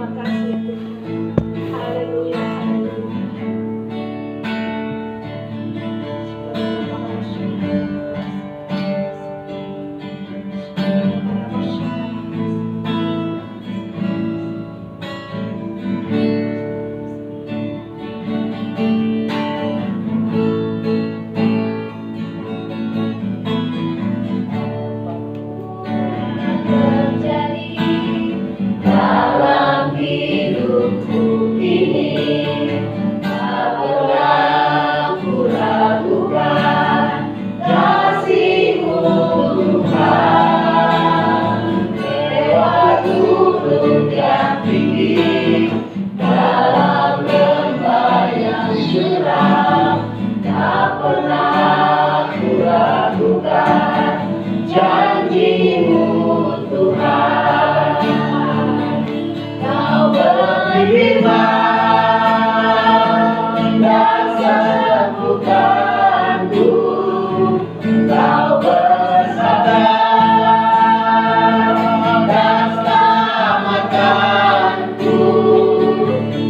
Terima kasih Tuhan. Haleluya, haleluya. Dalam hidupku ini tak pernah ku ragukan kasih-Mu Tuhan. Lewat gunung yang tinggi, dalam lembah yang suram, tak pernah ku ragukan janji-Mu Tuhan. Firman dan sembuhkanku, Kau bersabda dan selamatkanku.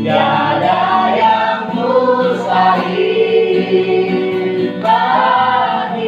Tiada yang mustahil bagimu.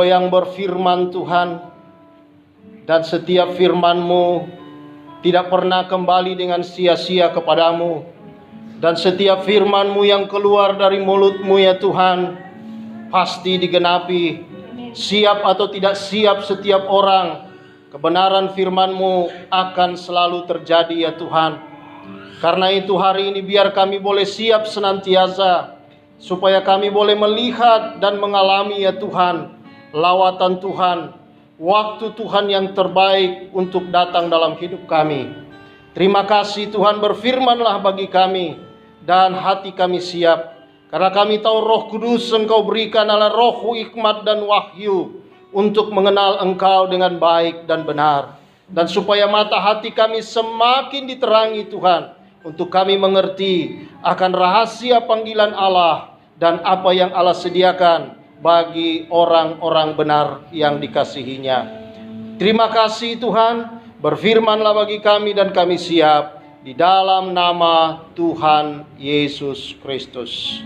Engkau yang berfirman Tuhan, dan setiap firman-Mu tidak pernah kembali dengan sia-sia kepadamu. Dan setiap firman-Mu yang keluar dari mulut-Mu ya Tuhan, pasti digenapi. Siap atau tidak siap setiap orang, kebenaran firman-Mu akan selalu terjadi ya Tuhan. Karena itu hari ini biar kami boleh siap senantiasa, supaya kami boleh melihat dan mengalami ya Tuhan, lawatan Tuhan, waktu Tuhan yang terbaik untuk datang dalam hidup kami. Terima kasih Tuhan, berfirmanlah bagi kami, dan hati kami siap. Karena kami tahu Roh Kudus Engkau berikan adalah roh hikmat dan wahyu, untuk mengenal Engkau dengan baik dan benar. Dan supaya mata hati kami semakin diterangi Tuhan, untuk kami mengerti akan rahasia panggilan Allah, dan apa yang Allah sediakan bagi orang-orang benar yang dikasihinya. Terima kasih Tuhan, berfirmanlah bagi kami dan kami siap, di dalam nama Tuhan Yesus Kristus.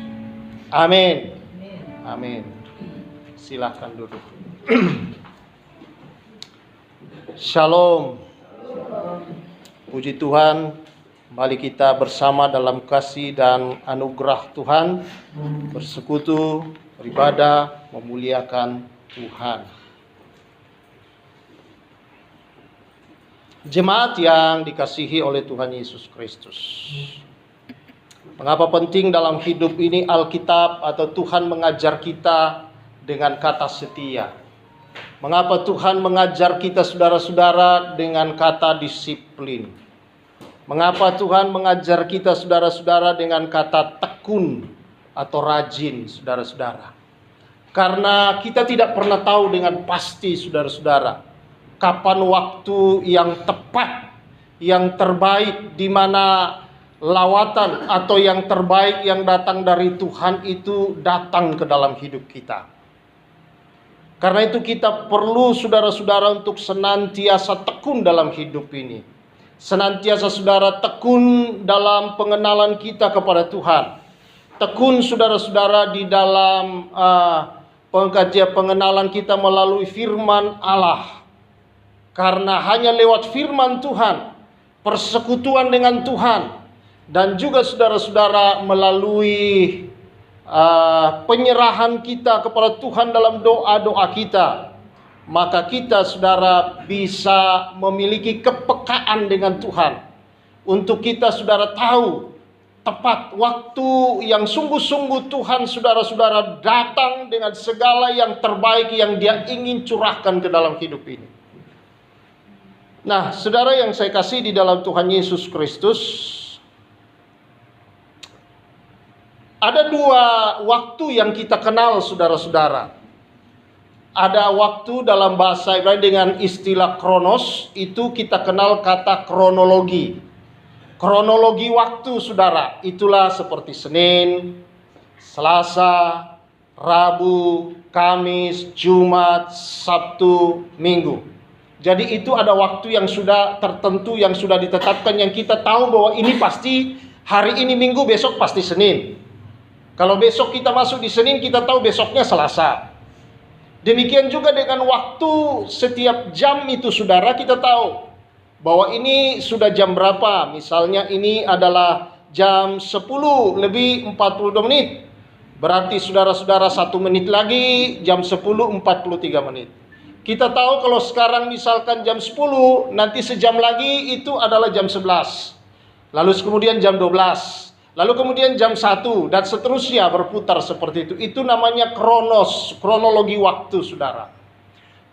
Amin. Amin. Silahkan duduk. Shalom. Puji Tuhan, kembali kita bersama dalam kasih dan anugerah Tuhan, bersekutu, beribadah, memuliakan Tuhan. Jemaat yang dikasihi oleh Tuhan Yesus Kristus, mengapa penting dalam hidup ini Alkitab atau Tuhan mengajar kita dengan kata setia? Mengapa Tuhan mengajar kita saudara-saudara dengan kata disiplin? Mengapa Tuhan mengajar kita saudara-saudara dengan kata tekun atau rajin, saudara-saudara? Karena kita tidak pernah tahu dengan pasti, saudara-saudara, kapan waktu yang tepat, yang terbaik, di mana lawatan atau yang terbaik yang datang dari Tuhan itu datang ke dalam hidup kita. Karena itu kita perlu saudara-saudara untuk senantiasa tekun dalam hidup ini. Senantiasa saudara tekun dalam pengenalan kita kepada Tuhan. Tekun saudara-saudara di dalam pengkajian pengenalan kita melalui firman Allah. Karena hanya lewat firman Tuhan, persekutuan dengan Tuhan, dan juga saudara-saudara melalui penyerahan kita kepada Tuhan dalam doa-doa kita, maka kita saudara bisa memiliki kepekaan dengan Tuhan. Untuk kita saudara tahu tepat waktu yang sungguh-sungguh Tuhan saudara-saudara datang dengan segala yang terbaik yang Dia ingin curahkan ke dalam hidup ini. Nah, saudara yang saya kasih di dalam Tuhan Yesus Kristus, ada dua waktu yang kita kenal saudara-saudara. Ada waktu dalam bahasa Ibrani dengan istilah kronos, itu kita kenal kata kronologi. Kronologi waktu saudara, itulah seperti Senin, Selasa, Rabu, Kamis, Jumat, Sabtu, Minggu. Jadi itu ada waktu yang sudah tertentu, yang sudah ditetapkan, yang kita tahu bahwa ini pasti hari ini Minggu, besok pasti Senin. Kalau besok kita masuk di Senin, kita tahu besoknya Selasa. Demikian juga dengan waktu, setiap jam itu saudara kita tahu bahwa ini sudah jam berapa. Misalnya ini adalah jam 10 lebih 42 menit. Berarti saudara-saudara 1 menit lagi jam 10.43 menit. Kita tahu kalau sekarang misalkan jam 10, nanti sejam lagi itu adalah jam 11. Lalu kemudian jam 12. Lalu kemudian jam 1 dan seterusnya berputar seperti itu. Itu namanya kronologi waktu saudara.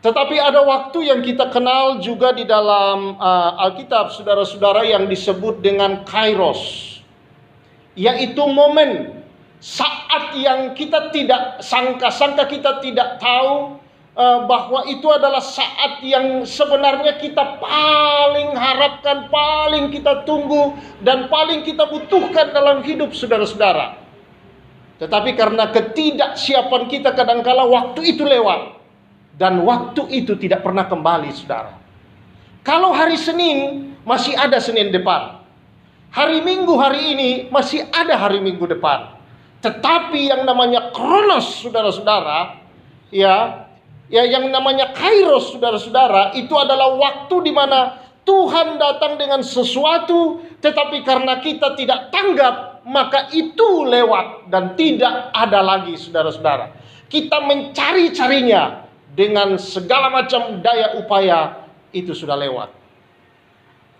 Tetapi ada waktu yang kita kenal juga di dalam Alkitab saudara-saudara yang disebut dengan kairos. Yaitu momen, saat yang kita tidak sangka-sangka, kita tidak tahu bahwa itu adalah saat yang sebenarnya kita paling harapkan, paling kita tunggu, dan paling kita butuhkan dalam hidup saudara-saudara. Tetapi karena ketidaksiapan kita, kadangkala waktu itu lewat, dan waktu itu tidak pernah kembali saudara. Kalau hari Senin, masih ada Senin depan. Hari Minggu hari ini, masih ada hari Minggu depan. Tetapi yang namanya kronos saudara-saudara, ya, Ya, yang namanya Kairos, saudara-saudara, itu adalah waktu di mana Tuhan datang dengan sesuatu, tetapi karena kita tidak tanggap, maka itu lewat dan tidak ada lagi, saudara-saudara. Kita mencari-carinya dengan segala macam daya upaya, itu sudah lewat.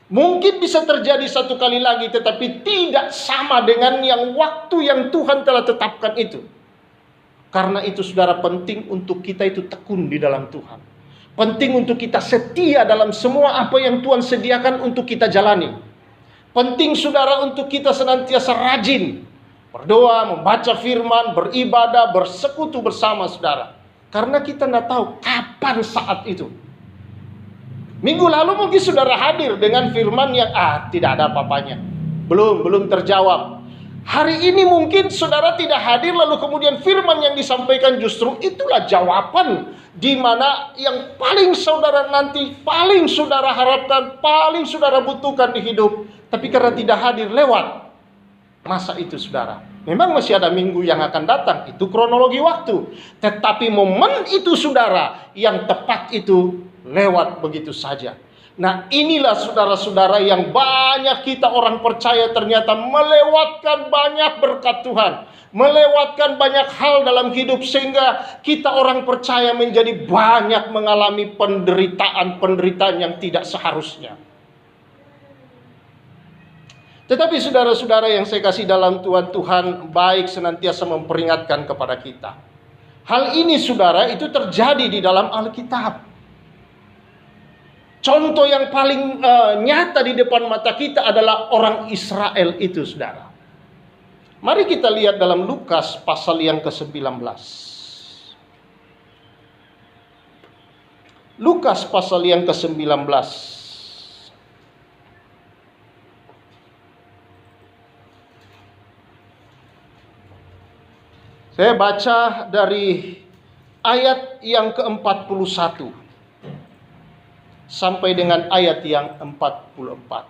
Mungkin bisa terjadi satu kali lagi, tetapi tidak sama dengan yang waktu yang Tuhan telah tetapkan itu. Karena itu, saudara, penting untuk kita itu tekun di dalam Tuhan. Penting untuk kita setia dalam semua apa yang Tuhan sediakan untuk kita jalani. Penting, saudara, untuk kita senantiasa rajin berdoa, membaca firman, beribadah, bersekutu bersama, saudara. Karena kita tidak tahu kapan saat itu. Minggu lalu mungkin saudara hadir dengan firman yang tidak ada apa-apanya, belum terjawab. Hari ini mungkin saudara tidak hadir, lalu kemudian firman yang disampaikan justru itulah jawaban di mana yang paling saudara nanti, paling saudara harapkan, paling saudara butuhkan di hidup. Tapi karena tidak hadir, lewat masa itu, saudara. Memang masih ada minggu yang akan datang, itu kronologi waktu. Tetapi momen itu, saudara, yang tepat itu lewat begitu saja. Nah, inilah saudara-saudara yang banyak kita orang percaya ternyata melewatkan banyak berkat Tuhan, melewatkan banyak hal dalam hidup, sehingga kita orang percaya menjadi banyak mengalami penderitaan yang tidak seharusnya. Tetapi saudara-saudara yang saya kasih dalam Tuhan baik senantiasa memperingatkan kepada kita. Hal ini, saudara, itu terjadi di dalam Alkitab. Contoh yang paling nyata di depan mata kita adalah orang Israel itu, saudara. Mari kita lihat dalam Lukas pasal yang ke-19. Lukas pasal yang ke-19. Saya baca dari ayat yang ke-41 sampai dengan ayat yang 44.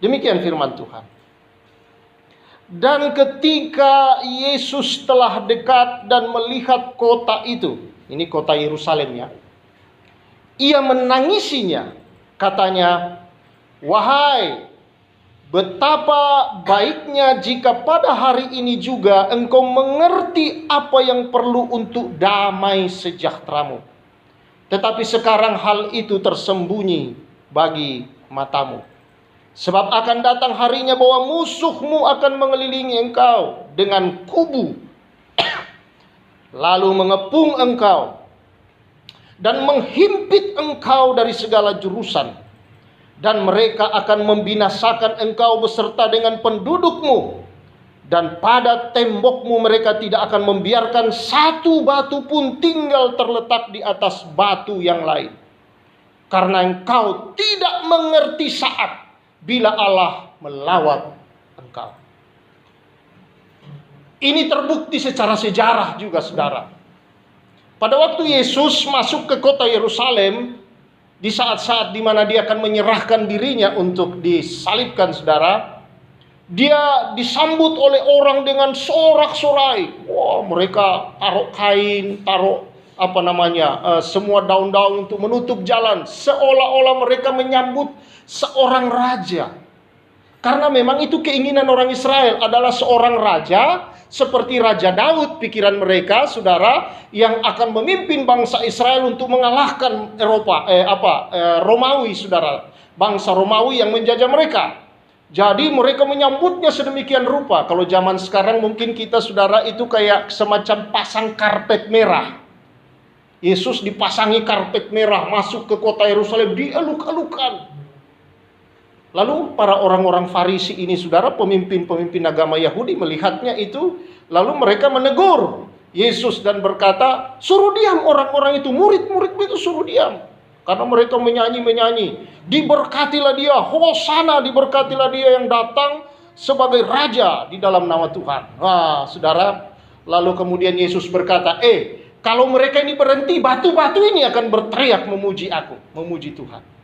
Demikian firman Tuhan. Dan ketika Yesus telah dekat dan melihat kota itu, ini kota Yerusalem ya, ia menangisinya. Katanya, "Wahai, betapa baiknya jika pada hari ini juga engkau mengerti apa yang perlu untuk damai sejahteramu. Tetapi sekarang hal itu tersembunyi bagi matamu. Sebab akan datang harinya bahwa musuhmu akan mengelilingi engkau dengan kubu, lalu mengepung engkau dan menghimpit engkau dari segala jurusan. Dan mereka akan membinasakan engkau beserta dengan pendudukmu. Dan pada tembokmu mereka tidak akan membiarkan satu batu pun tinggal terletak di atas batu yang lain. Karena engkau tidak mengerti saat bila Allah melawat engkau." Ini terbukti secara sejarah juga, saudara. Pada waktu Yesus masuk ke kota Yerusalem, di saat-saat di mana dia akan menyerahkan dirinya untuk disalibkan, saudara, dia disambut oleh orang dengan sorak-sorai. Wah, mereka taruh kain, taruh semua daun-daun untuk menutup jalan, seolah-olah mereka menyambut seorang raja. Karena memang itu keinginan orang Israel, adalah seorang raja seperti Raja Daud, pikiran mereka, saudara, yang akan memimpin bangsa Israel untuk mengalahkan Romawi, saudara, bangsa Romawi yang menjajah mereka. Jadi mereka menyambutnya sedemikian rupa. Kalau zaman sekarang mungkin kita, saudara, itu kayak semacam pasang karpet merah. Yesus dipasangi karpet merah, masuk ke kota Yerusalem, dieluk-elukan. Lalu para orang-orang Farisi ini, saudara, pemimpin-pemimpin agama Yahudi melihatnya itu, lalu mereka menegur Yesus dan berkata, "Suruh diam orang-orang itu, murid-murid itu suruh diam." Karena mereka menyanyi-menyanyi, "Diberkatilah dia, Hosana, diberkatilah dia yang datang sebagai raja di dalam nama Tuhan." Nah, saudara, lalu kemudian Yesus berkata, kalau mereka ini berhenti, batu-batu ini akan berteriak memuji aku, memuji Tuhan.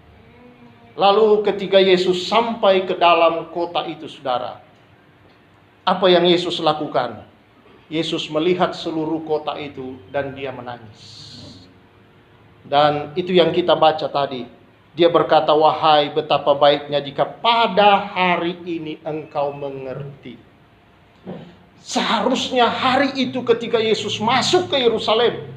Lalu ketika Yesus sampai ke dalam kota itu, saudara, apa yang Yesus lakukan? Yesus melihat seluruh kota itu dan dia menangis. Dan itu yang kita baca tadi. Dia berkata, wahai betapa baiknya jika pada hari ini engkau mengerti. Seharusnya hari itu ketika Yesus masuk ke Yerusalem,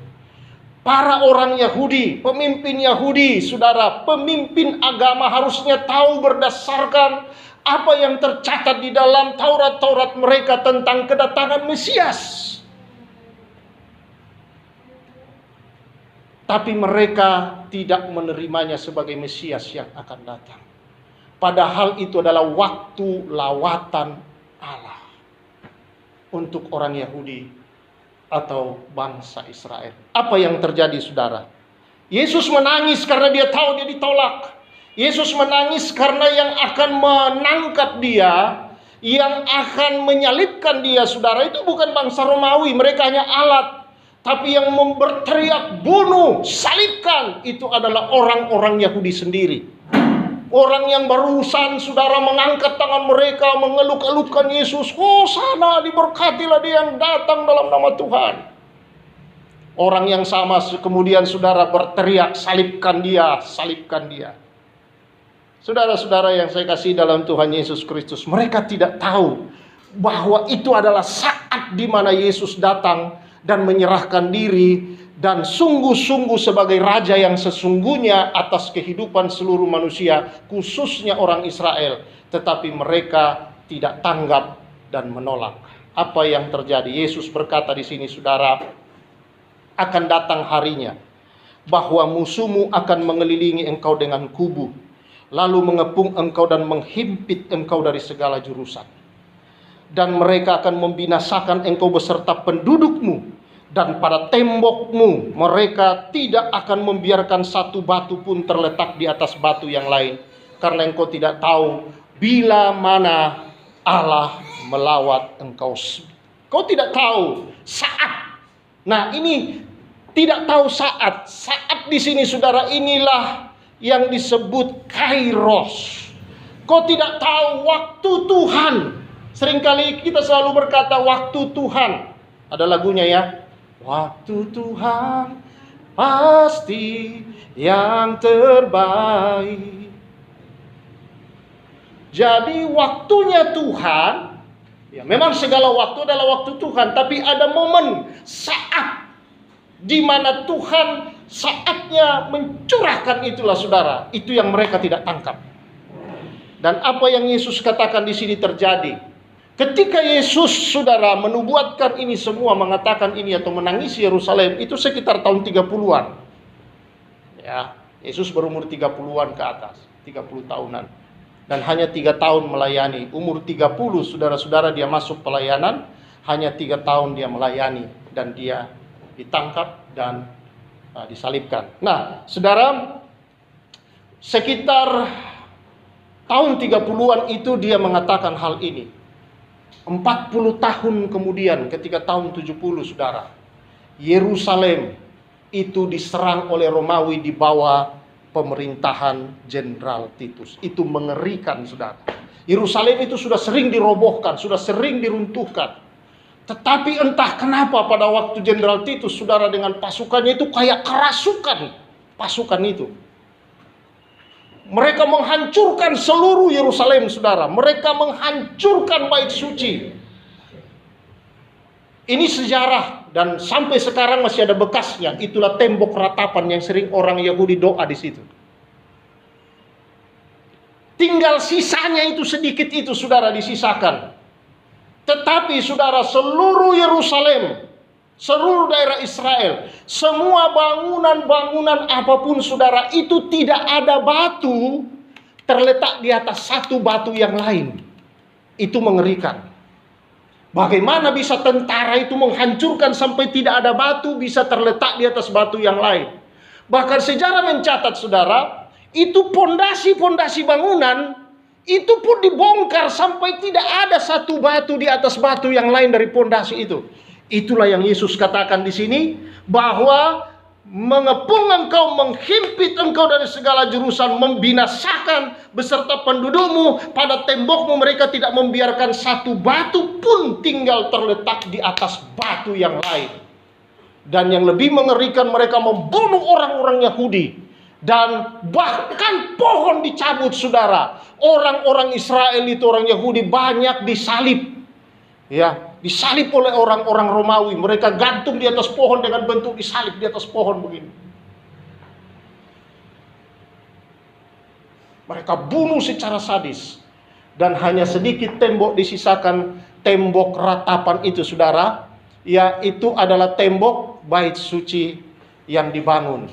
para orang Yahudi, pemimpin Yahudi, saudara, pemimpin agama harusnya tahu berdasarkan apa yang tercatat di dalam Taurat-Taurat mereka tentang kedatangan Mesias. Tapi mereka tidak menerimanya sebagai Mesias yang akan datang. Padahal itu adalah waktu lawatan Allah untuk orang Yahudi atau bangsa Israel. Apa yang terjadi, saudara? Yesus menangis karena dia tahu dia ditolak. Yesus menangis karena yang akan menangkap dia, yang akan menyalibkan dia, saudara, itu bukan bangsa Romawi. Mereka hanya alat. Tapi yang berteriak bunuh, salibkan, itu adalah orang-orang Yahudi sendiri. Orang yang berurusan, saudara, mengangkat tangan mereka, mengeluk-elukkan Yesus. Hosana, diberkatilah dia yang datang dalam nama Tuhan. Orang yang sama kemudian, saudara, berteriak, salibkan dia, salibkan dia. Saudara-saudara yang saya kasih dalam Tuhan Yesus Kristus, mereka tidak tahu bahwa itu adalah saat di mana Yesus datang dan menyerahkan diri dan sungguh-sungguh sebagai raja yang sesungguhnya atas kehidupan seluruh manusia, khususnya orang Israel. Tetapi mereka tidak tanggap dan menolak. Apa yang terjadi? Yesus berkata di sini, saudara, akan datang harinya bahwa musuhmu akan mengelilingi engkau dengan kubu, lalu mengepung engkau dan menghimpit engkau dari segala jurusan. Dan mereka akan membinasakan engkau beserta pendudukmu, dan pada tembokmu mereka tidak akan membiarkan satu batu pun terletak di atas batu yang lain, karena engkau tidak tahu bila mana Allah melawat engkau. Kau tidak tahu saat. Nah, ini tidak tahu saat. Saat di sini, saudara, inilah yang disebut kairos. Kau tidak tahu waktu Tuhan. Seringkali kita selalu berkata waktu Tuhan. Ada lagunya ya. Waktu Tuhan pasti yang terbaik. Jadi waktunya Tuhan, ya memang segala waktu adalah waktu Tuhan, tapi ada momen saat di mana Tuhan saatnya mencurahkan, itulah, saudara. Itu yang mereka tidak tangkap. Dan apa yang Yesus katakan di sini terjadi. Ketika Yesus, saudara, menubuatkan ini semua, mengatakan ini atau menangisi Yerusalem, itu sekitar tahun 30-an. Ya, Yesus berumur 30-an ke atas, 30 tahunan. Dan hanya 3 tahun melayani. Umur 30, saudara-saudara, dia masuk pelayanan, hanya 3 tahun dia melayani. Dan dia ditangkap dan disalibkan. Nah, saudara, sekitar tahun 30-an itu dia mengatakan hal ini. 40 tahun kemudian, ketika tahun 70, saudara, Yerusalem itu diserang oleh Romawi di bawah pemerintahan Jenderal Titus. Itu mengerikan, saudara. Yerusalem itu sudah sering dirobohkan, sudah sering diruntuhkan. Tetapi entah kenapa pada waktu Jenderal Titus, saudara, dengan pasukannya itu kayak kerasukan pasukan itu. Mereka menghancurkan seluruh Yerusalem, saudara. Mereka menghancurkan bait suci. Ini sejarah dan sampai sekarang masih ada bekasnya. Itulah tembok ratapan yang sering orang Yahudi doa di situ. Tinggal sisanya itu sedikit itu, saudara, disisakan. Tetapi, saudara, seluruh Yerusalem, seluruh daerah Israel, semua bangunan-bangunan apapun, saudara, itu tidak ada batu terletak di atas satu batu yang lain. Itu mengerikan. Bagaimana bisa tentara itu menghancurkan sampai tidak ada batu bisa terletak di atas batu yang lain? Bahkan sejarah mencatat, saudara, itu pondasi-pondasi bangunan itu pun dibongkar sampai tidak ada satu batu di atas batu yang lain dari pondasi itu. Itulah yang Yesus katakan di sini, bahwa mengepung engkau, menghimpit engkau dari segala jurusan, membinasakan beserta pendudukmu. Pada tembokmu mereka tidak membiarkan satu batu pun tinggal terletak di atas batu yang lain. Dan yang lebih mengerikan, mereka membunuh orang-orang Yahudi. Dan bahkan pohon dicabut, saudara. Orang-orang Israel itu, orang Yahudi, banyak disalib. Ya, disalib oleh orang-orang Romawi. Mereka gantung di atas pohon dengan bentuk disalib di atas pohon begini. Mereka bunuh secara sadis. Dan hanya sedikit tembok disisakan, tembok ratapan itu, saudara. Ya, itu adalah tembok bait suci yang dibangun.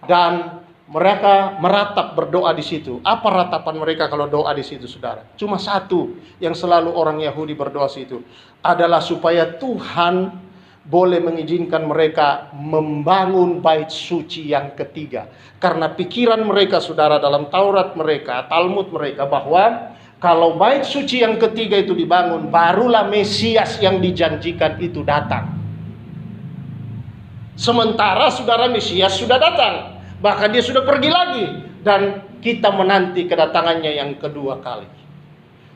Dan mereka meratap berdoa di situ. Apa ratapan mereka kalau doa di situ, saudara? Cuma satu yang selalu orang Yahudi berdoa situ, adalah supaya Tuhan boleh mengizinkan mereka membangun bait suci yang ketiga. Karena pikiran mereka, saudara, dalam Taurat mereka, Talmud mereka, bahwa kalau bait suci yang ketiga itu dibangun, barulah Mesias yang dijanjikan itu datang. Sementara, saudara, Mesias sudah datang. Bahkan dia sudah pergi lagi. Dan kita menanti kedatangannya yang kedua kali.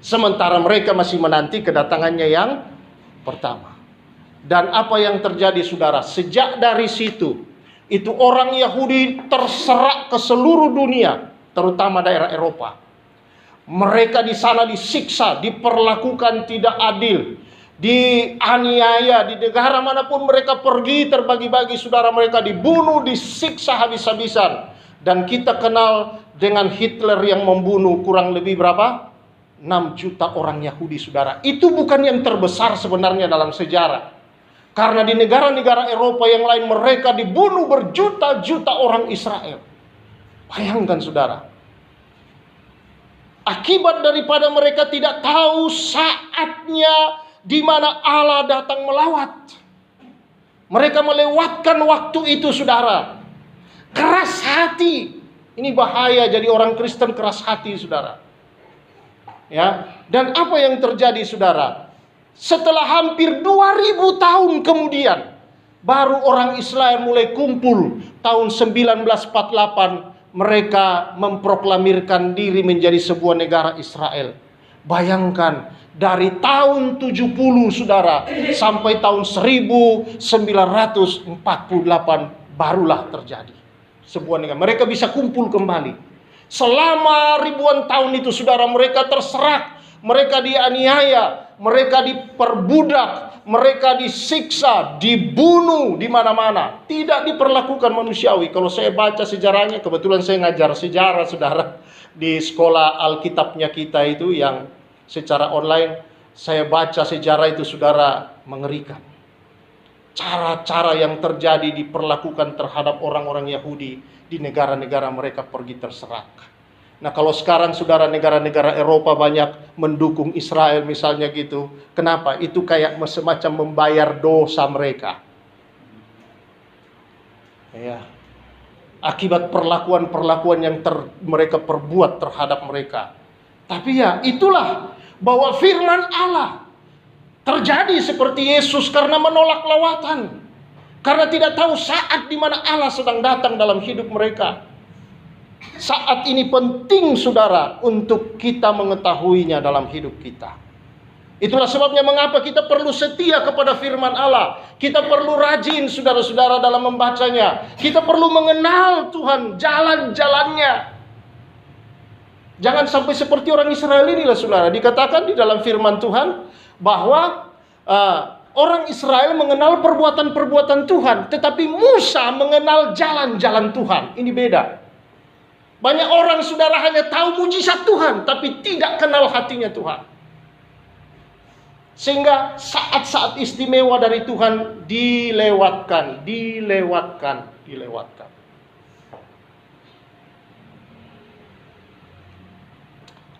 Sementara mereka masih menanti kedatangannya yang pertama. Dan apa yang terjadi, saudara? Sejak dari situ, itu orang Yahudi terserak ke seluruh dunia, terutama daerah Eropa. Mereka di sana disiksa, diperlakukan tidak adil, dianiaya. Di negara manapun mereka pergi, terbagi-bagi, saudara, mereka dibunuh, disiksa habis-habisan. Dan kita kenal dengan Hitler yang membunuh kurang lebih berapa? 6 juta orang Yahudi, saudara. Itu bukan yang terbesar sebenarnya dalam sejarah. Karena di negara-negara Eropa yang lain mereka dibunuh berjuta-juta orang Israel. Bayangkan, saudara. Akibat daripada mereka tidak tahu saatnya di mana Allah datang melawat. Mereka melewatkan waktu itu, saudara. Keras hati. Ini bahaya jadi orang Kristen keras hati, saudara. Ya, dan apa yang terjadi, saudara? Setelah hampir 2000 tahun kemudian, baru orang Israel mulai kumpul. Tahun 1948 mereka memproklamirkan diri menjadi sebuah negara Israel. Bayangkan, dari tahun 70, saudara, sampai tahun 1948 barulah terjadi sebuah negara. Mereka bisa kumpul kembali. Selama ribuan tahun itu, saudara, mereka terserak, mereka dianiaya, mereka diperbudak, mereka disiksa, dibunuh di mana-mana, tidak diperlakukan manusiawi. Kalau saya baca sejarahnya, kebetulan saya ngajar sejarah, saudara, di sekolah Alkitabnya kita itu yang secara online, saya baca sejarah itu, saudara, mengerikan. Cara-cara yang terjadi diperlakukan terhadap orang-orang Yahudi di negara-negara mereka pergi terserak. Nah, kalau sekarang, saudara, negara-negara Eropa banyak mendukung Israel misalnya gitu. Kenapa? Itu kayak semacam membayar dosa mereka. Ya. Akibat perlakuan-perlakuan yang mereka perbuat terhadap mereka. Tapi ya, itulah bahwa firman Allah terjadi seperti Yesus karena menolak lawatan. Karena tidak tahu saat di mana Allah sedang datang dalam hidup mereka. Saat ini penting, saudara, untuk kita mengetahuinya dalam hidup kita. Itulah sebabnya mengapa kita perlu setia kepada firman Allah. Kita perlu rajin, saudara-saudara, dalam membacanya. Kita perlu mengenal Tuhan, jalan-jalannya. Jangan sampai seperti orang Israel inilah, saudara. Dikatakan di dalam firman Tuhan bahwa orang Israel mengenal perbuatan-perbuatan Tuhan, tetapi Musa mengenal jalan-jalan Tuhan. Ini beda. Banyak orang, saudara, hanya tahu mujizat Tuhan, tapi tidak kenal hatinya Tuhan. Sehingga saat-saat istimewa dari Tuhan dilewatkan.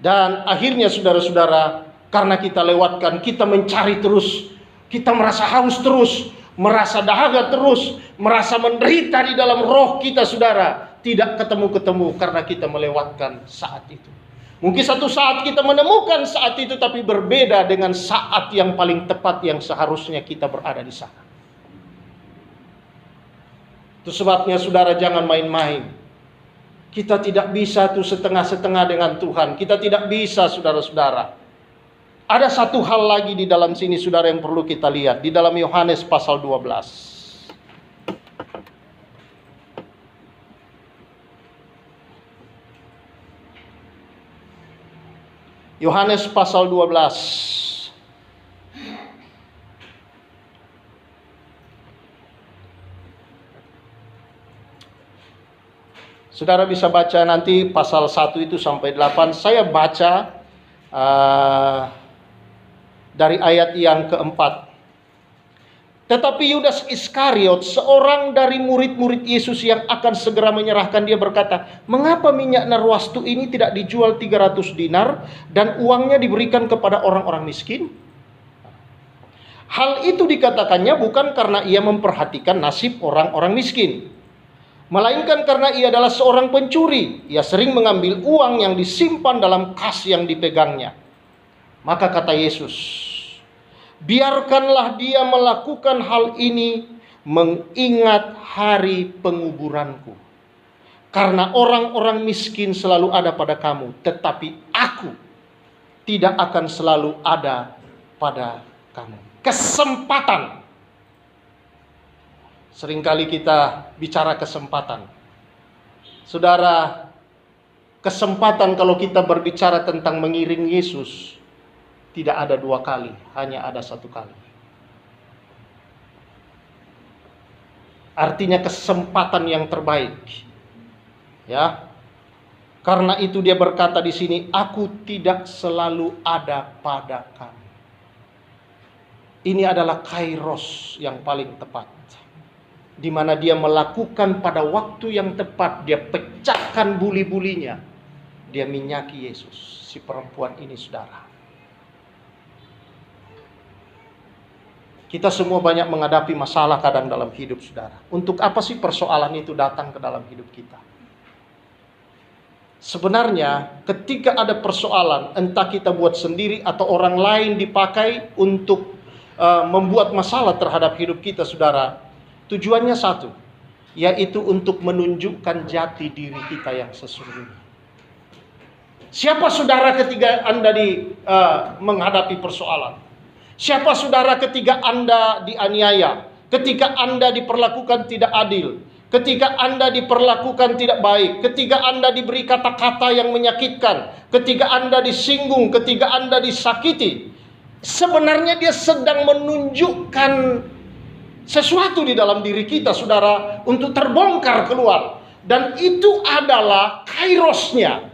Dan akhirnya, saudara-saudara, karena kita lewatkan, kita mencari terus, kita merasa haus terus, merasa dahaga terus, merasa menderita di dalam roh kita, saudara. Tidak ketemu-ketemu karena kita melewatkan saat itu. Mungkin satu saat kita menemukan saat itu, tapi berbeda dengan saat yang paling tepat yang seharusnya kita berada di sana. Itu sebabnya, saudara, jangan main-main. Kita tidak bisa tuh setengah-setengah dengan Tuhan. Kita tidak bisa, saudara-saudara. Ada satu hal lagi di dalam sini, saudara, yang perlu kita lihat. Di dalam Yohanes pasal 12. Yohanes pasal 12. Saudara bisa baca nanti pasal 1 itu sampai 8. Saya baca dari ayat yang keempat. Tetapi Yudas Iskariot, seorang dari murid-murid Yesus yang akan segera menyerahkan dia, berkata, "Mengapa minyak narwastu ini tidak dijual 300 dinar dan uangnya diberikan kepada orang-orang miskin?" Hal itu dikatakannya bukan karena ia memperhatikan nasib orang-orang miskin, melainkan karena ia adalah seorang pencuri. Ia sering mengambil uang yang disimpan dalam kas yang dipegangnya. Maka kata Yesus, "Biarkanlah dia melakukan hal ini mengingat hari penguburanku. Karena orang-orang miskin selalu ada pada kamu, tetapi aku tidak akan selalu ada pada kamu." Kesempatan. Seringkali kita bicara kesempatan. Saudara, kesempatan kalau kita berbicara tentang mengiring Yesus, tidak ada 2 kali, hanya ada 1 kali. Artinya kesempatan yang terbaik. Ya. Karena itu dia berkata di sini, "Aku tidak selalu ada pada kamu." Ini adalah kairos yang paling tepat, di mana dia melakukan pada waktu yang tepat. Dia pecahkan buli-bulinya. Dia minyaki Yesus, si perempuan ini, saudara. Kita semua banyak menghadapi masalah kadang dalam hidup, saudara. Untuk apa sih persoalan itu datang ke dalam hidup kita? Sebenarnya ketika ada persoalan, entah kita buat sendiri atau orang lain dipakai untuk membuat masalah terhadap hidup kita, saudara, tujuannya satu, yaitu untuk menunjukkan jati diri kita yang sesungguhnya. Siapa saudara ketika Anda menghadapi persoalan? Siapa saudara ketika Anda dianiaya? Ketika Anda diperlakukan tidak adil? Ketika Anda diperlakukan tidak baik? Ketika Anda diberi kata-kata yang menyakitkan? Ketika Anda disinggung? Ketika Anda disakiti? Sebenarnya dia sedang menunjukkan sesuatu di dalam diri kita, saudara, untuk terbongkar keluar. Dan itu adalah kairosnya,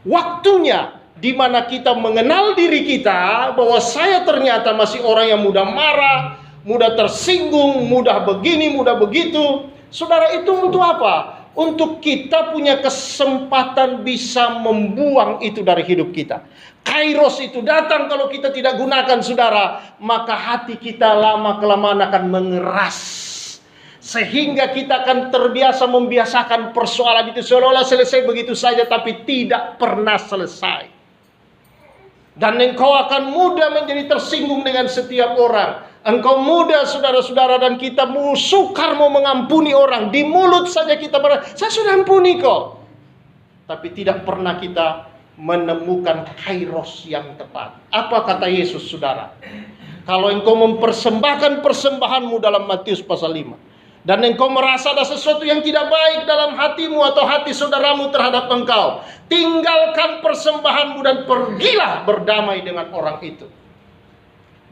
waktunya, di mana kita mengenal diri kita, bahwa saya ternyata masih orang yang mudah marah, mudah tersinggung, mudah begini, mudah begitu. Saudara, itu untuk apa? Untuk kita punya kesempatan bisa membuang itu dari hidup kita. Kairos itu datang kalau kita tidak gunakan, saudara, maka hati kita lama-kelamaan akan mengeras. Sehingga kita akan terbiasa membiasakan persoalan itu seolah-olah selesai begitu saja, tapi tidak pernah selesai. Dan engkau akan mudah menjadi tersinggung dengan setiap orang. Engkau mudah, saudara-saudara, dan kita sukar mau mengampuni orang. Di mulut saja kita berkata, "Saya sudah ampuni kok." Tapi tidak pernah kita menemukan kairos yang tepat. Apa kata Yesus, saudara? Kalau engkau mempersembahkan persembahanmu dalam Matius pasal 5, dan engkau merasa ada sesuatu yang tidak baik dalam hatimu atau hati saudaramu terhadap engkau, tinggalkan persembahanmu dan pergilah berdamai dengan orang itu.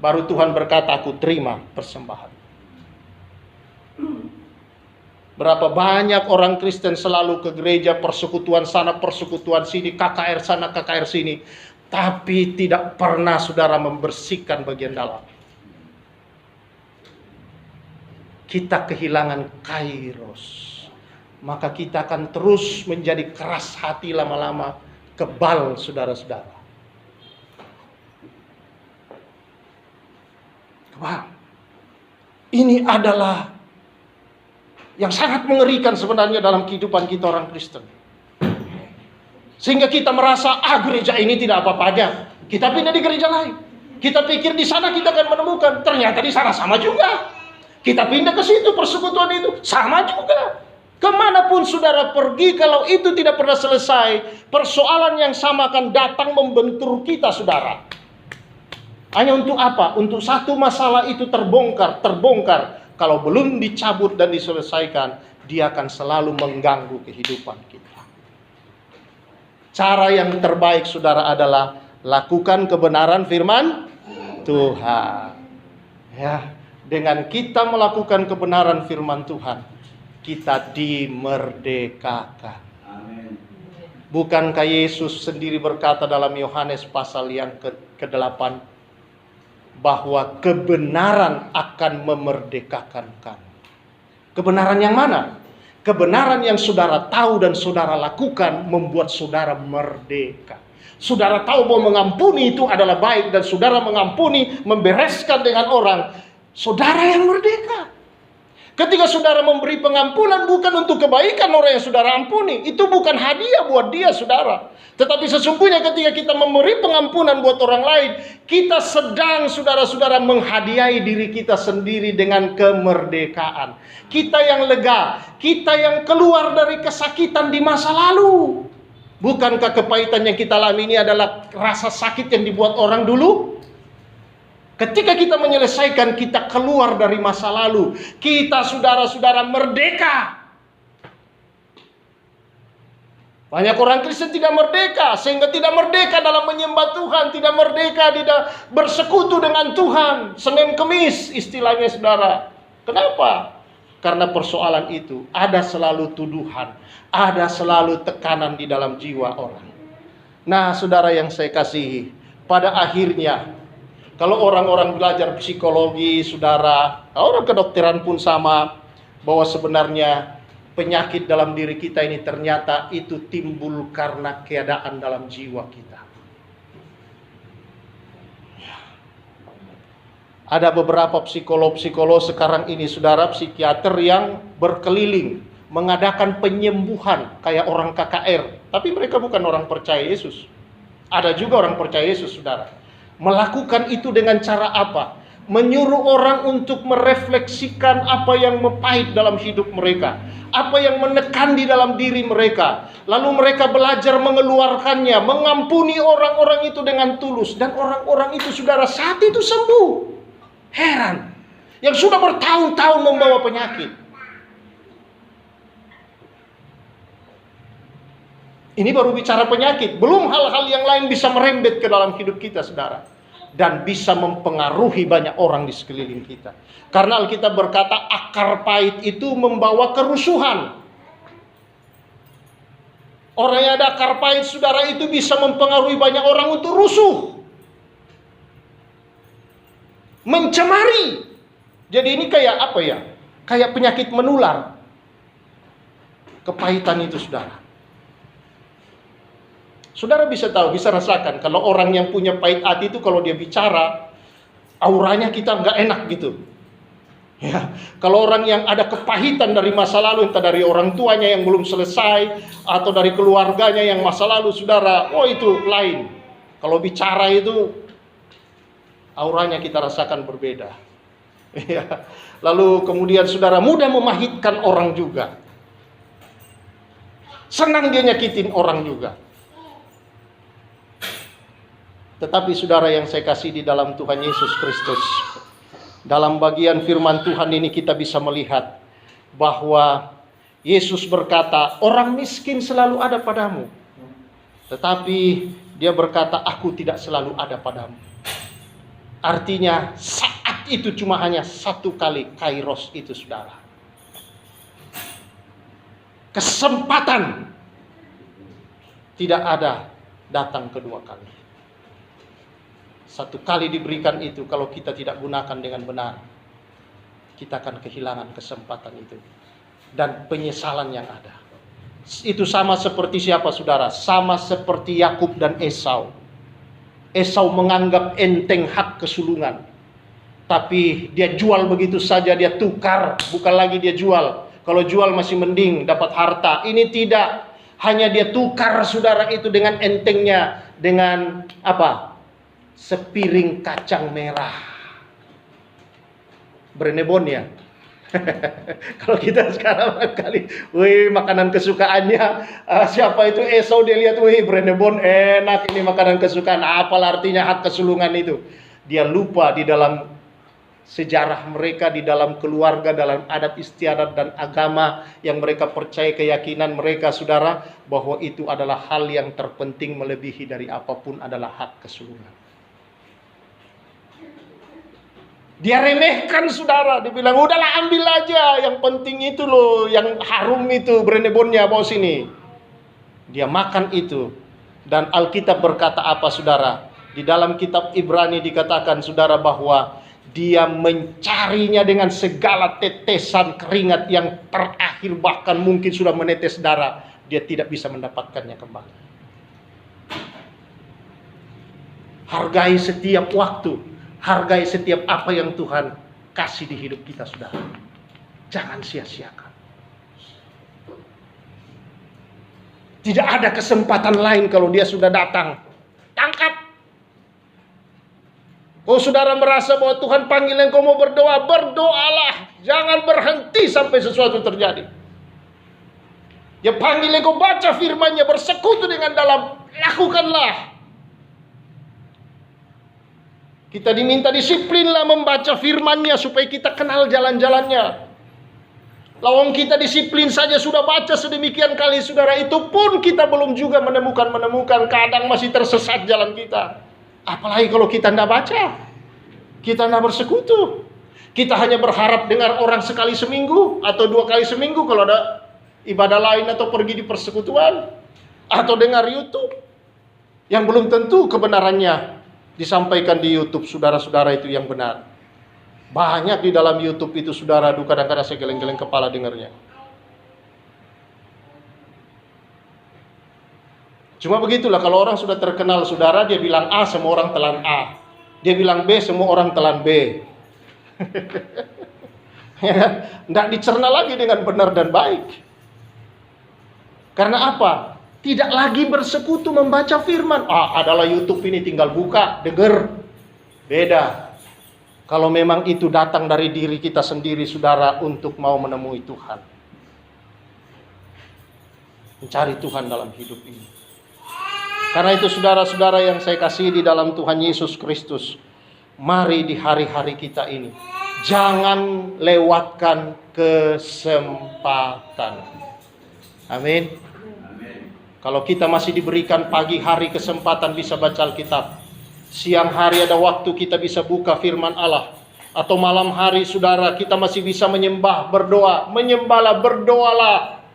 Baru Tuhan berkata, "Aku terima persembahan." Berapa banyak orang Kristen selalu ke gereja, persekutuan sana, persekutuan sini, KKR sana, KKR sini, tapi tidak pernah, saudara, membersihkan bagian dalam. Kita kehilangan kairos, maka kita akan terus menjadi keras hati, lama-lama kebal, saudara-saudara. Kebal. Ini adalah yang sangat mengerikan sebenarnya dalam kehidupan kita orang Kristen. Sehingga kita merasa, gereja ini tidak apa-apanya. Kita pindah di gereja lain. Kita pikir di sana kita akan menemukan. Ternyata di sana sama juga. Kita pindah ke situ, persekutuan itu sama juga. Kemanapun saudara pergi, kalau itu tidak pernah selesai, persoalan yang sama akan datang membentur kita, saudara. Hanya untuk apa? Untuk satu masalah itu terbongkar. Kalau belum dicabut dan diselesaikan, dia akan selalu mengganggu kehidupan kita. Cara yang terbaik, saudara, adalah Lakukan kebenaran firman Tuhan. Ya, dengan kita melakukan kebenaran firman Tuhan, kita dimerdekakan. Amin. Bukankah Yesus sendiri berkata dalam Yohanes pasal yang ke-8 bahwa kebenaran akan memerdekakan kamu. Kebenaran yang mana? Kebenaran yang saudara tahu dan saudara lakukan membuat saudara merdeka. Saudara tahu bahwa mengampuni itu adalah baik, dan saudara mengampuni, membereskan dengan orang, saudara yang merdeka. Ketika saudara memberi pengampunan bukan untuk kebaikan orang yang saudara ampuni, itu bukan hadiah buat dia, saudara. Tetapi sesungguhnya ketika kita memberi pengampunan buat orang lain, kita sedang, saudara-saudara, menghadiahi diri kita sendiri dengan kemerdekaan. Kita yang lega, kita yang keluar dari kesakitan di masa lalu. Bukankah kepahitan yang kita alami ini adalah rasa sakit yang dibuat orang dulu? Ketika kita menyelesaikan, kita keluar dari masa lalu. Kita, saudara-saudara, merdeka. Banyak orang Kristen tidak merdeka, sehingga tidak merdeka dalam menyembah Tuhan, tidak merdeka tidak bersekutu dengan Tuhan. Senin Kemis istilahnya, saudara. Kenapa? Karena persoalan itu ada selalu tuduhan, ada selalu tekanan di dalam jiwa orang. Nah, saudara yang saya kasihi, pada akhirnya kalau orang-orang belajar psikologi, saudara, orang kedokteran pun sama, bahwa sebenarnya penyakit dalam diri kita ini ternyata itu timbul karena keadaan dalam jiwa kita. Ada beberapa psikolog sekarang ini, saudara, psikiater yang berkeliling mengadakan penyembuhan kayak orang KKR. Tapi mereka bukan orang percaya Yesus. Ada juga orang percaya Yesus, saudara. Melakukan itu dengan cara apa? Menyuruh orang untuk merefleksikan apa yang pahit dalam hidup mereka, apa yang menekan di dalam diri mereka. Lalu mereka belajar mengeluarkannya, mengampuni orang-orang itu dengan tulus. Dan orang-orang itu, saudara, saat itu sembuh. Heran, yang sudah bertahun-tahun membawa penyakit. Ini baru bicara penyakit, belum hal-hal yang lain bisa merembet ke dalam hidup kita, saudara, dan bisa mempengaruhi banyak orang di sekeliling kita. Karena Alkitab berkata akar pahit itu membawa kerusuhan. Orang yang ada akar pahit, saudara, itu bisa mempengaruhi banyak orang untuk rusuh, mencemari. Jadi ini kayak apa ya? Kayak penyakit menular. Kepahitan itu, saudara. Saudara bisa tahu, bisa rasakan kalau orang yang punya pahit hati itu kalau dia bicara, auranya kita nggak enak gitu. Ya, kalau orang yang ada kepahitan dari masa lalu, entah dari orang tuanya yang belum selesai atau dari keluarganya yang masa lalu, saudara, oh itu lain. Kalau bicara itu auranya kita rasakan berbeda. Ya. Lalu kemudian, saudara, mudah memahitkan orang juga. Senang dia nyakitin orang juga. Tetapi, saudara yang saya kasih di dalam Tuhan Yesus Kristus, dalam bagian firman Tuhan ini kita bisa melihat bahwa Yesus berkata, orang miskin selalu ada padamu. Tetapi dia berkata, aku tidak selalu ada padamu. Artinya saat itu cuma hanya satu kali, kairos itu, saudara. Kesempatan tidak ada datang kedua kali. Satu kali diberikan itu, kalau kita tidak gunakan dengan benar, kita akan kehilangan kesempatan itu dan penyesalan yang ada. Itu sama seperti siapa, saudara? Sama seperti Yakub dan Esau. Esau menganggap enteng hak kesulungan, tapi dia jual begitu saja, dia tukar, bukan lagi dia jual. Kalau jual masih mending dapat harta. Ini tidak, hanya dia tukar, saudara, itu dengan entengnya, dengan apa? Sepiring kacang merah. Brenebon ya. Kalau kita sekarang kali, wih, makanan kesukaannya siapa itu? Esau, dia lihat, wih, Brenebon enak, ini makanan kesukaan. Apalah artinya hak kesulungan itu? Dia lupa di dalam sejarah mereka di dalam keluarga, dalam adat istiadat dan agama yang mereka percaya, keyakinan mereka, saudara, bahwa itu adalah hal yang terpenting melebihi dari apapun adalah hak kesulungan. Dia remehkan, saudara. Dia bilang, udahlah ambil aja. Yang penting itu loh, yang harum itu, brenebonnya bawa sini. Dia makan itu. Dan Alkitab berkata apa, saudara? Di dalam kitab Ibrani dikatakan, saudara, bahwa dia mencarinya dengan segala tetesan keringat yang terakhir, bahkan mungkin sudah menetes darah. Dia tidak bisa mendapatkannya kembali. Hargai setiap waktu. Hargai setiap apa yang Tuhan kasih di hidup kita, saudara. Jangan sia-siakan. Tidak ada kesempatan lain kalau dia sudah datang. Tangkap. Kalau saudara merasa bahwa Tuhan panggil engkau mau berdoa, berdoalah. Jangan berhenti sampai sesuatu terjadi. Dia panggil engkau baca firman-Nya, bersekutu dengan dalam, lakukanlah. Kita diminta disiplinlah membaca firman-Nya supaya kita kenal jalan-jalannya. Lawang kita disiplin saja sudah baca sedemikian kali, saudara, itu pun kita belum juga menemukan, kadang masih tersesat jalan kita. Apalagi kalau kita tidak baca, kita tidak bersekutu. Kita hanya berharap dengar orang sekali seminggu atau 2 kali seminggu kalau ada ibadah lain atau pergi di persekutuan, atau dengar YouTube yang belum tentu kebenarannya disampaikan di YouTube, saudara-saudara, itu yang benar. Banyak di dalam YouTube itu, saudara, kadang-kadang saya geleng-geleng kepala dengarnya. Cuma begitulah kalau orang sudah terkenal, saudara, dia bilang A, semua orang telan A. Dia bilang B, semua orang telan B. Tidak dicerna lagi dengan benar dan baik. Karena apa? Tidak lagi bersekutu membaca firman. Adalah YouTube ini, tinggal buka, dengar. Beda. Kalau memang itu datang dari diri kita sendiri, saudara, untuk mau menemui Tuhan. Mencari Tuhan dalam hidup ini. Karena itu, saudara-saudara yang saya kasih di dalam Tuhan Yesus Kristus, mari di hari-hari kita ini, jangan lewatkan kesempatan. Amin. Kalau kita masih diberikan pagi hari kesempatan bisa baca Alkitab, siang hari ada waktu kita bisa buka firman Allah, atau malam hari, saudara, kita masih bisa menyembah, berdoa. Menyembahlah, berdoalah.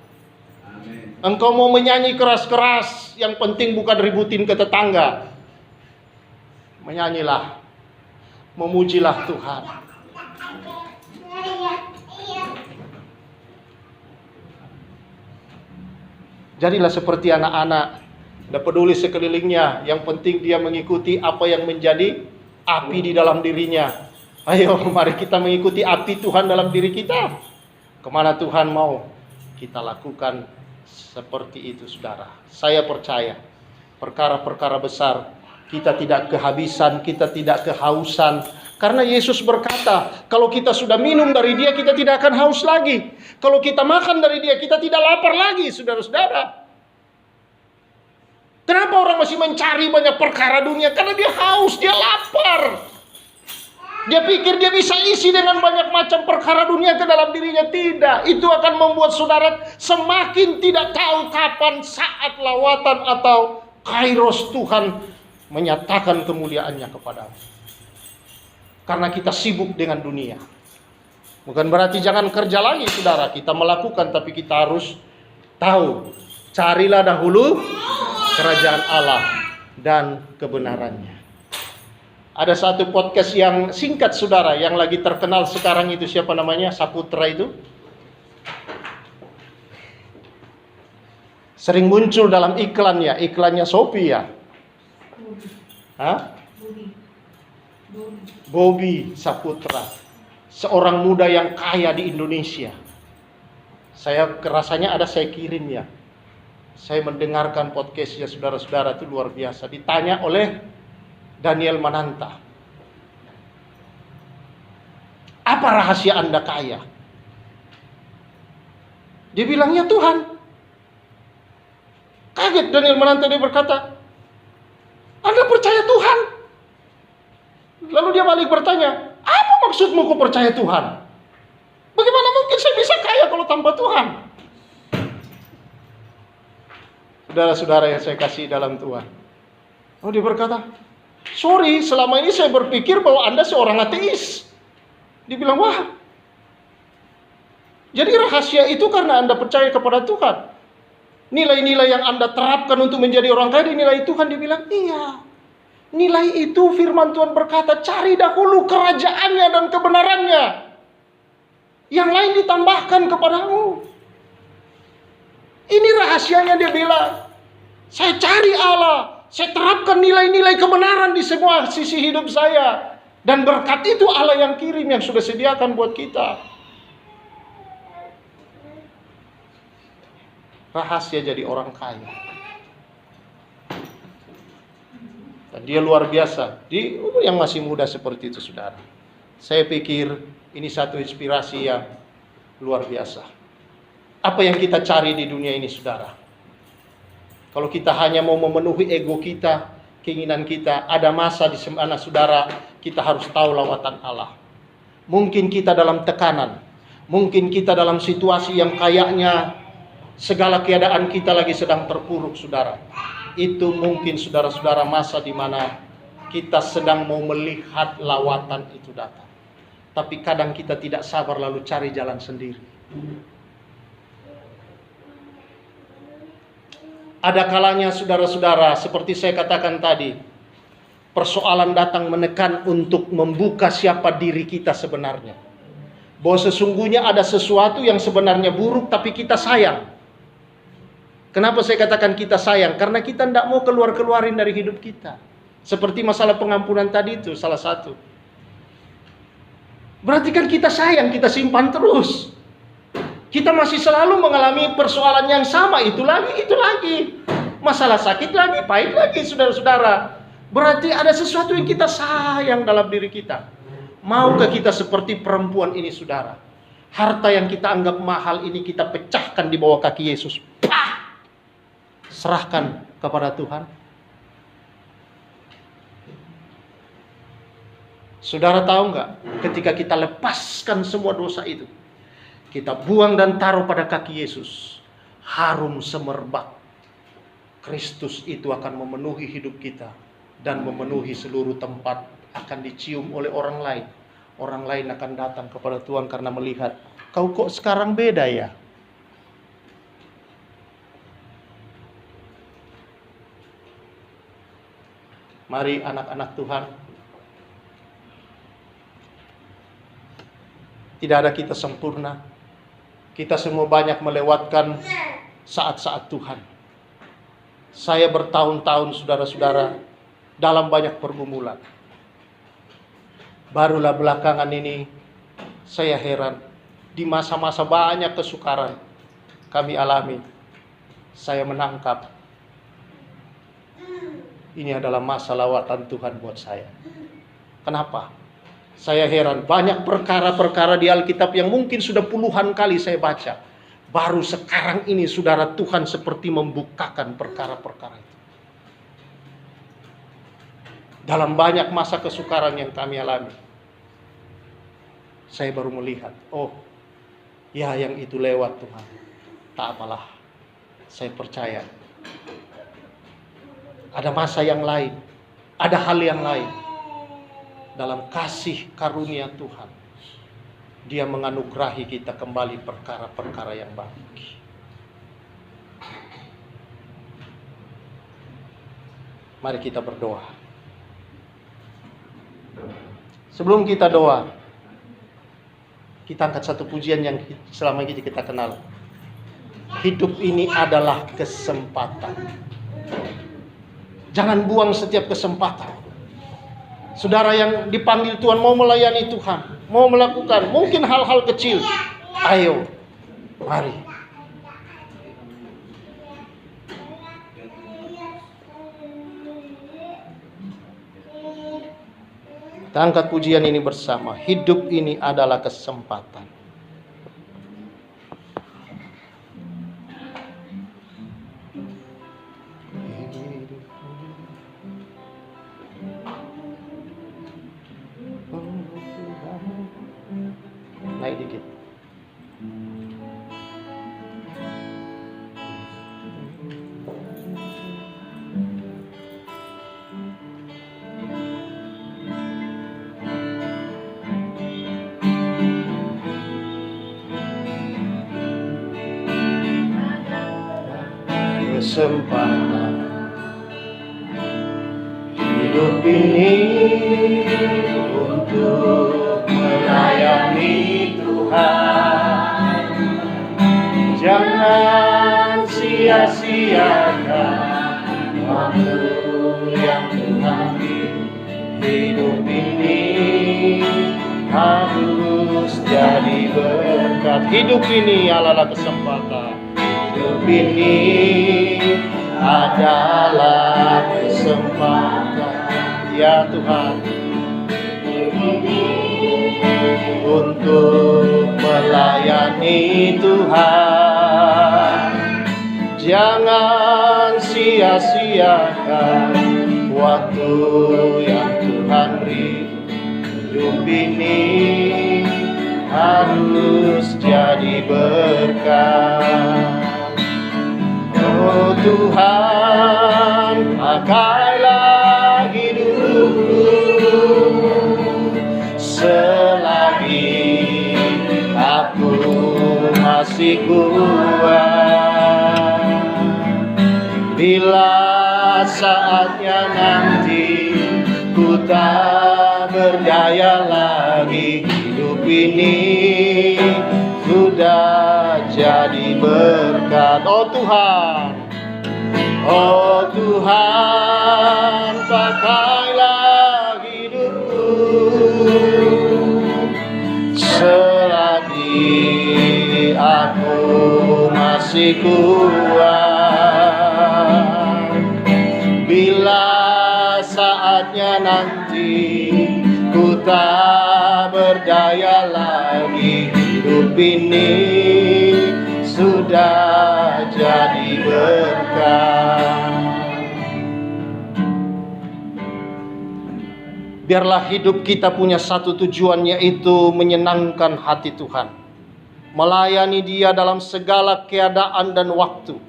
Amin. Engkau mau menyanyi keras-keras, yang penting bukan ributin ke tetangga. Menyanyilah, memujilah Tuhan. Jadilah seperti anak-anak, tidak peduli sekelilingnya, yang penting dia mengikuti apa yang menjadi api di dalam dirinya. Ayo, mari kita mengikuti api Tuhan dalam diri kita. Kemana Tuhan mau, kita lakukan seperti itu, saudara. Saya percaya, perkara-perkara besar, kita tidak kehabisan, kita tidak kehausan. Karena Yesus berkata, kalau kita sudah minum dari Dia, kita tidak akan haus lagi. Kalau kita makan dari Dia, kita tidak lapar lagi, saudara-saudara. Kenapa orang masih mencari banyak perkara dunia? Karena dia haus, dia lapar. Dia pikir dia bisa isi dengan banyak macam perkara dunia ke dalam dirinya. Tidak, itu akan membuat saudara semakin tidak tahu kapan saat lawatan atau kairos Tuhan menyatakan kemuliaannya kepadamu. Karena kita sibuk dengan dunia. Bukan berarti jangan kerja lagi, saudara. Kita melakukan, tapi kita harus tahu. Carilah dahulu kerajaan Allah dan kebenarannya. Ada satu podcast yang singkat, saudara, yang lagi terkenal sekarang itu, siapa namanya? Saputra itu. Sering muncul dalam iklannya Shopee ya. Hah? Bobby Saputra, seorang muda yang kaya di Indonesia. Saya rasanya saya kirim ya. Saya mendengarkan podcastnya, saudara-saudara, itu luar biasa. Ditanya oleh Daniel Mananta, apa rahasia Anda kaya? Dia bilangnya Tuhan. Kaget Daniel Mananta, dia berkata, Anda percaya Tuhan? Lalu dia balik bertanya, apa maksudmu ku percaya Tuhan? Bagaimana mungkin saya bisa kaya kalau tanpa Tuhan? Saudara-saudara yang saya kasih dalam Tuhan. Oh, dia berkata, sorry, selama ini saya berpikir bahwa Anda seorang ateis. Dia bilang, wah. Jadi rahasia itu karena Anda percaya kepada Tuhan. Nilai-nilai yang Anda terapkan untuk menjadi orang kaya dinilai Tuhan. Dia bilang, iya. Nilai itu firman Tuhan berkata, cari dahulu kerajaannya dan kebenarannya. Yang lain ditambahkan kepadamu. Ini rahasianya, dia bilang. Saya cari Allah. Saya terapkan nilai-nilai kebenaran di semua sisi hidup saya. Dan berkat itu Allah yang kirim, yang sudah sediakan buat kita. Rahasia jadi orang kaya. Dan dia luar biasa. Di umur yang masih muda seperti itu, saudara. Saya pikir ini satu inspirasi yang luar biasa. Apa yang kita cari di dunia ini, saudara? Kalau kita hanya mau memenuhi ego kita, keinginan kita, ada masa di mana, saudara, kita harus tahu lawatan Allah. Mungkin kita dalam tekanan. Mungkin kita dalam situasi yang kayaknya segala keadaan kita lagi sedang terpuruk, saudara. Itu mungkin, saudara-saudara, masa di mana kita sedang mau melihat lawatan itu datang. Tapi kadang kita tidak sabar lalu cari jalan sendiri. Ada kalanya, saudara-saudara, seperti saya katakan tadi, persoalan datang menekan untuk membuka siapa diri kita sebenarnya. Bahwa sesungguhnya ada sesuatu yang sebenarnya buruk tapi kita sayang. Kenapa saya katakan kita sayang? Karena kita tidak mau keluarin dari hidup kita. Seperti masalah pengampunan tadi itu salah satu. Berarti kan kita sayang, kita simpan terus. Kita masih selalu mengalami persoalan yang sama, itu lagi. Masalah sakit lagi, pahit lagi, saudara-saudara. Berarti ada sesuatu yang kita sayang dalam diri kita. Maukah kita seperti perempuan ini, saudara? Harta yang kita anggap mahal ini kita pecahkan di bawah kaki Yesus. Pah! Serahkan kepada Tuhan. Saudara tahu nggak? Ketika kita lepaskan semua dosa itu, kita buang dan taruh pada kaki Yesus, harum semerbak Kristus itu akan memenuhi hidup kita dan memenuhi seluruh tempat, akan dicium oleh orang lain. Orang lain akan datang kepada Tuhan karena melihat, kau kok sekarang beda ya? Mari anak-anak Tuhan, tidak ada kita sempurna. Kita semua banyak melewatkan saat-saat Tuhan. Saya bertahun-tahun, saudara-saudara, dalam banyak pergumulan. Barulah belakangan ini saya heran, di masa-masa banyak kesukaran kami alami, saya menangkap ini adalah masa lawatan Tuhan buat saya. Kenapa? Saya heran, banyak perkara-perkara di Alkitab yang mungkin sudah puluhan kali saya baca. Baru sekarang ini, saudara, Tuhan seperti membukakan perkara-perkara itu. Dalam banyak masa kesukaran yang kami alami, saya baru melihat, oh, ya yang itu lewat Tuhan. Tak apalah, saya percaya. Ada masa yang lain, ada hal yang lain. Dalam kasih karunia Tuhan, Dia menganugerahi kita kembali perkara-perkara yang baik. Mari kita berdoa. Sebelum kita doa, kita angkat satu pujian yang selama ini kita kenal. Hidup ini adalah kesempatan. Jangan buang setiap kesempatan. Saudara yang dipanggil Tuhan mau melayani Tuhan, mau melakukan mungkin hal-hal kecil. Ayo, mari. Kita angkat pujian ini bersama. Hidup ini adalah kesempatan. kesempatan. Hidup ini untuk melayani Tuhan. Jangan sia-siakan waktu yang Tuhan beri. Hidup ini harus jadi berkat. Hidup ini adalah kesempatan. Hidup ini adalah kesempatan. Ya Tuhan, untuk melayani Tuhan. Jangan sia-siakan waktu yang Tuhan beri. Hidup ini harus jadi berkat. Oh Tuhan, pakailah hidupku selagi aku masih kuat. Bila saatnya nanti ku tak berdaya lagi, hidup ini sudah jadi berkat. Oh Tuhan, oh Tuhan, pakailah hidupku selagi aku masih kuat. Bila saatnya nanti ku tak berdaya lagi, hidup ini sudah jadi berkat. Biarlah hidup kita punya satu tujuan, yaitu menyenangkan hati Tuhan, melayani Dia dalam segala keadaan dan waktu.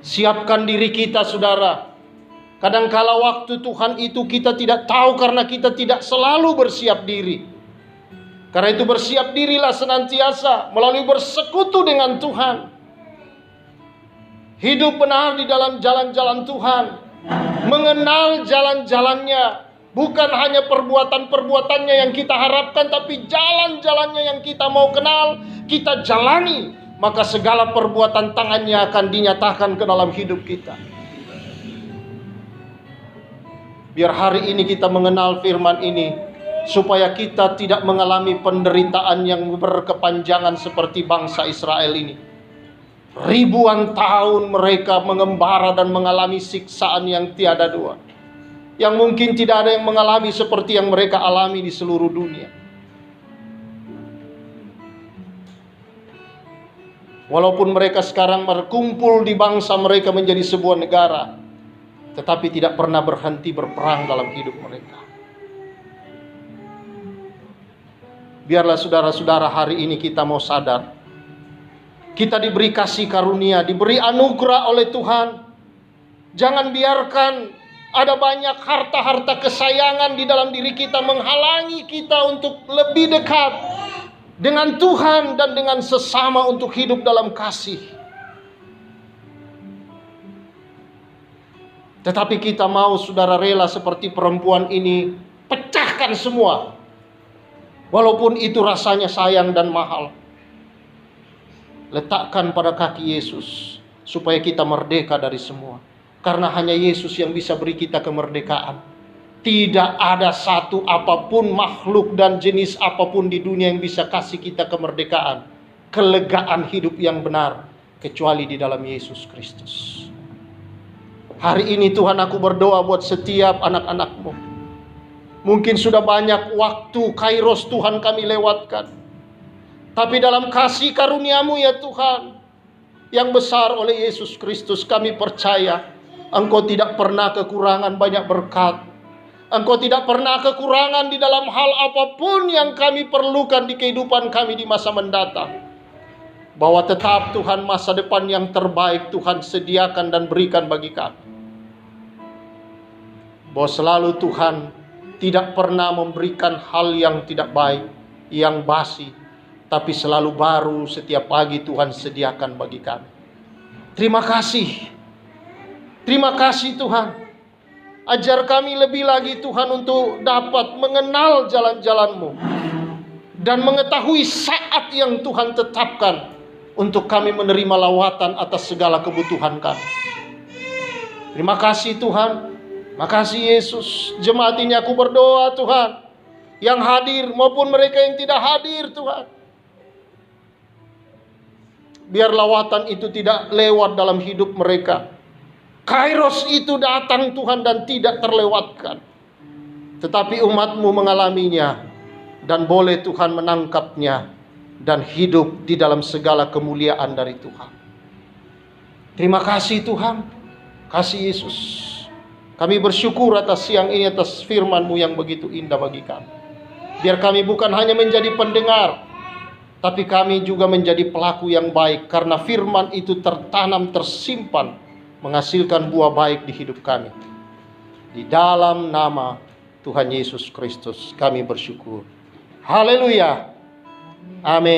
Siapkan diri kita, saudara. Kadangkala waktu Tuhan itu kita tidak tahu karena kita tidak selalu bersiap diri. Karena itu bersiap dirilah senantiasa melalui bersekutu dengan Tuhan. Hidup benar di dalam jalan-jalan Tuhan, mengenal jalan-jalannya. Bukan hanya perbuatan-perbuatannya yang kita harapkan, tapi jalan-jalannya yang kita mau kenal, kita jalani. Maka segala perbuatan tangannya akan dinyatakan ke dalam hidup kita. Biar hari ini kita mengenal firman ini, supaya kita tidak mengalami penderitaan yang berkepanjangan seperti bangsa Israel ini. Ribuan tahun mereka mengembara dan mengalami siksaan yang tiada dua, yang mungkin tidak ada yang mengalami seperti yang mereka alami di seluruh dunia. Walaupun mereka sekarang berkumpul di bangsa mereka menjadi sebuah negara, tetapi tidak pernah berhenti berperang dalam hidup mereka. Biarlah saudara-saudara hari ini kita mau sadar, kita diberi kasih karunia, diberi anugerah oleh Tuhan. Jangan biarkan ada banyak harta-harta kesayangan di dalam diri kita menghalangi kita untuk lebih dekat dengan Tuhan dan dengan sesama untuk hidup dalam kasih. Tetapi kita mau, saudara, rela seperti perempuan ini, pecahkan semua. Walaupun itu rasanya sayang dan mahal. Letakkan pada kaki Yesus, supaya kita merdeka dari semua. Karena hanya Yesus yang bisa beri kita kemerdekaan. Tidak ada satu apapun, makhluk dan jenis apapun di dunia yang bisa kasih kita kemerdekaan, kelegaan hidup yang benar, kecuali di dalam Yesus Kristus. Hari ini Tuhan, aku berdoa buat setiap anak-anak-Mu. Mungkin sudah banyak waktu kairos Tuhan kami lewatkan, tapi dalam kasih karunia-Mu ya Tuhan, yang besar oleh Yesus Kristus, kami percaya Engkau tidak pernah kekurangan banyak berkat. Engkau tidak pernah kekurangan di dalam hal apapun yang kami perlukan di kehidupan kami di masa mendatang. Bahwa tetap Tuhan, masa depan yang terbaik Tuhan sediakan dan berikan bagi kami. Bahwa selalu Tuhan tidak pernah memberikan hal yang tidak baik, yang basi, tapi selalu baru setiap pagi Tuhan sediakan bagi kami. Terima kasih Terima kasih Tuhan. Ajar kami lebih lagi Tuhan untuk dapat mengenal jalan-jalan-Mu dan mengetahui saat yang Tuhan tetapkan untuk kami menerima lawatan atas segala kebutuhan kami. Terima kasih Tuhan. Makasih Yesus. Jemaat ini aku berdoa Tuhan, yang hadir maupun mereka yang tidak hadir Tuhan, biar lawatan itu tidak lewat dalam hidup mereka. Kairos itu datang Tuhan dan tidak terlewatkan. Tetapi umat-Mu mengalaminya dan boleh Tuhan menangkapnya dan hidup di dalam segala kemuliaan dari Tuhan. Terima kasih Tuhan. Kasih Yesus. Kami bersyukur atas siang ini, atas firman-Mu yang begitu indah bagi kami. Biar kami bukan hanya menjadi pendengar, tapi kami juga menjadi pelaku yang baik, karena firman itu tertanam, tersimpan, menghasilkan buah baik di hidup kami. Di dalam nama Tuhan Yesus Kristus kami bersyukur. Haleluya. Amin.